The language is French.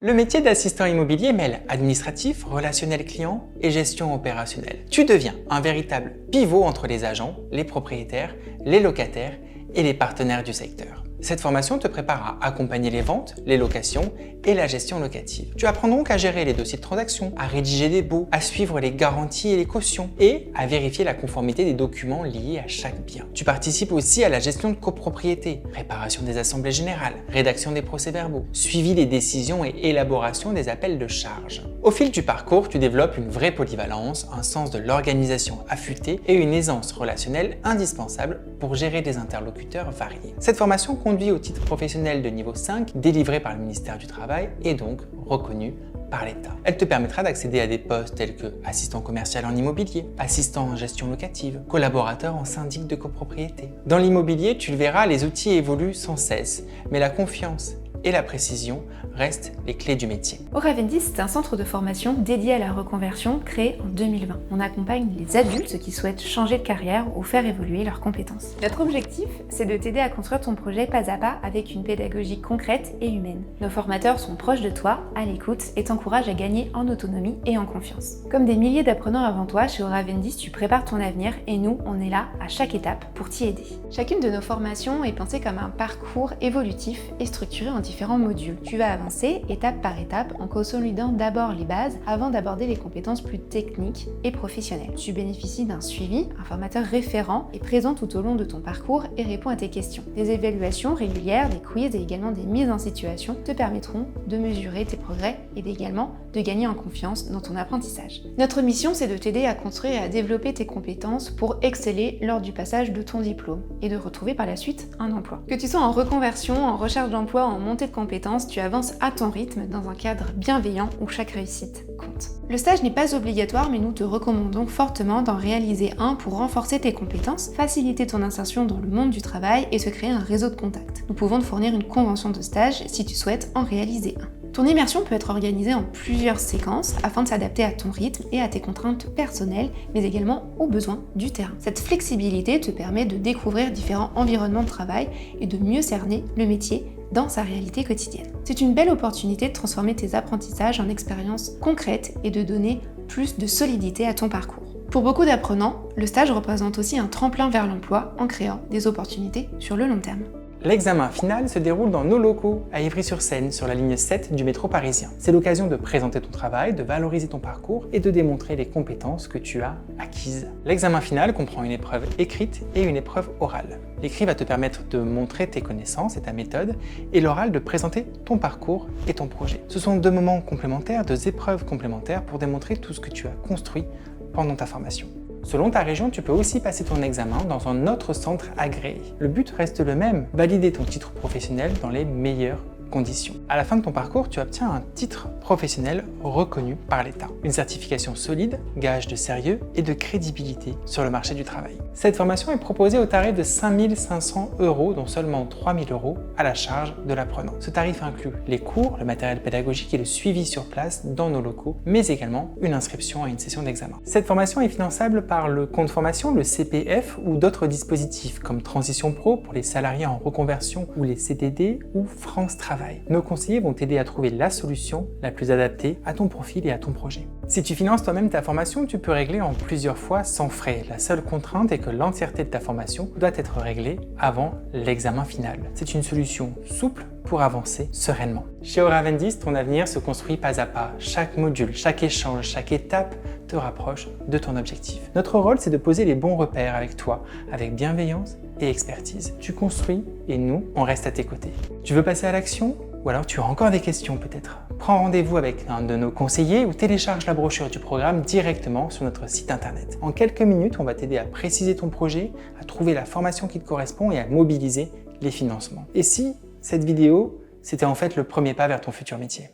Le métier d'assistant immobilier mêle administratif, relationnel client et gestion opérationnelle. Tu deviens un véritable pivot entre les agents, les propriétaires, les locataires et les partenaires du secteur. Cette formation te prépare à accompagner les ventes, les locations et la gestion locative. Tu apprends donc à gérer les dossiers de transaction, à rédiger des baux, à suivre les garanties et les cautions et à vérifier la conformité des documents liés à chaque bien. Tu participes aussi à la gestion de copropriété, préparation des assemblées générales, rédaction des procès-verbaux, suivi des décisions et élaboration des appels de charges. Au fil du parcours, tu développes une vraie polyvalence, un sens de l'organisation affûté et une aisance relationnelle indispensable pour gérer des interlocuteurs variés. Cette formation conduit au titre professionnel de niveau 5 délivré par le ministère du Travail et donc reconnu par l'État. Elle te permettra d'accéder à des postes tels que assistant commercial en immobilier, assistant en gestion locative, collaborateur en syndic de copropriété. Dans l'immobilier, tu le verras, les outils évoluent sans cesse, mais la confiance et la précision restent les clés du métier. Oravendi, c'est un centre de formation dédié à la reconversion créé en 2020. On accompagne les adultes qui souhaitent changer de carrière ou faire évoluer leurs compétences. Notre objectif, c'est de t'aider à construire ton projet pas à pas avec une pédagogie concrète et humaine. Nos formateurs sont proches de toi, à l'écoute et t'encouragent à gagner en autonomie et en confiance. Comme des milliers d'apprenants avant toi, chez Oravendi, tu prépares ton avenir et nous, on est là à chaque étape pour t'y aider. Chacune de nos formations est pensée comme un parcours évolutif et structuré en différents modules. Tu vas avancer étape par étape en consolidant d'abord les bases avant d'aborder les compétences plus techniques et professionnelles. Tu bénéficies d'un suivi, un formateur référent est présent tout au long de ton parcours et répond à tes questions. Des évaluations régulières, des quiz et également des mises en situation te permettront de mesurer tes progrès et également de gagner en confiance dans ton apprentissage. Notre mission, c'est de t'aider à construire et à développer tes compétences pour exceller lors du passage de ton diplôme et de retrouver par la suite un emploi. Que tu sois en reconversion, en recherche d'emploi, en montée de compétences, tu avances à ton rythme dans un cadre bienveillant où chaque réussite compte. Le stage n'est pas obligatoire, mais nous te recommandons fortement d'en réaliser un pour renforcer tes compétences, faciliter ton insertion dans le monde du travail et se créer un réseau de contacts. Nous pouvons te fournir une convention de stage si tu souhaites en réaliser un. Ton immersion peut être organisée en plusieurs séquences afin de s'adapter à ton rythme et à tes contraintes personnelles, mais également aux besoins du terrain. Cette flexibilité te permet de découvrir différents environnements de travail et de mieux cerner le métier dans sa réalité quotidienne. C'est une belle opportunité de transformer tes apprentissages en expériences concrètes et de donner plus de solidité à ton parcours. Pour beaucoup d'apprenants, le stage représente aussi un tremplin vers l'emploi en créant des opportunités sur le long terme. L'examen final se déroule dans nos locaux, à Ivry-sur-Seine, sur la ligne 7 du métro parisien. C'est l'occasion de présenter ton travail, de valoriser ton parcours et de démontrer les compétences que tu as acquises. L'examen final comprend une épreuve écrite et une épreuve orale. L'écrit va te permettre de montrer tes connaissances et ta méthode, et l'oral de présenter ton parcours et ton projet. Ce sont deux moments complémentaires, deux épreuves complémentaires pour démontrer tout ce que tu as construit pendant ta formation. Selon ta région, tu peux aussi passer ton examen dans un autre centre agréé. Le but reste le même, valider ton titre professionnel dans les meilleures conditions. À la fin de ton parcours, tu obtiens un titre professionnel reconnu par l'État. Une certification solide, gage de sérieux et de crédibilité sur le marché du travail. Cette formation est proposée au tarif de 5 500 €, dont seulement 3 000 € à la charge de l'apprenant. Ce tarif inclut les cours, le matériel pédagogique et le suivi sur place dans nos locaux, mais également une inscription à une session d'examen. Cette formation est finançable par le compte formation, le CPF ou d'autres dispositifs comme Transition Pro pour les salariés en reconversion ou les CDD ou France Travail. Nos conseillers vont t'aider à trouver la solution la plus adaptée à ton profil et à ton projet. Si tu finances toi-même ta formation, tu peux régler en plusieurs fois sans frais. La seule contrainte est que l'entièreté de ta formation doit être réglée avant l'examen final. C'est une solution souple pour avancer sereinement. Chez Oravendi, ton avenir se construit pas à pas. Chaque module, chaque échange, chaque étape te rapproche de ton objectif. Notre rôle, c'est de poser les bons repères avec toi, avec bienveillance et expertise. Tu construis et nous, on reste à tes côtés. Tu veux passer à l'action? Ou alors tu as encore des questions peut-être? Prends rendez-vous avec un de nos conseillers ou télécharge la brochure du programme directement sur notre site internet. En quelques minutes, on va t'aider à préciser ton projet, à trouver la formation qui te correspond et à mobiliser les financements. Et si cette vidéo, c'était en fait le premier pas vers ton futur métier?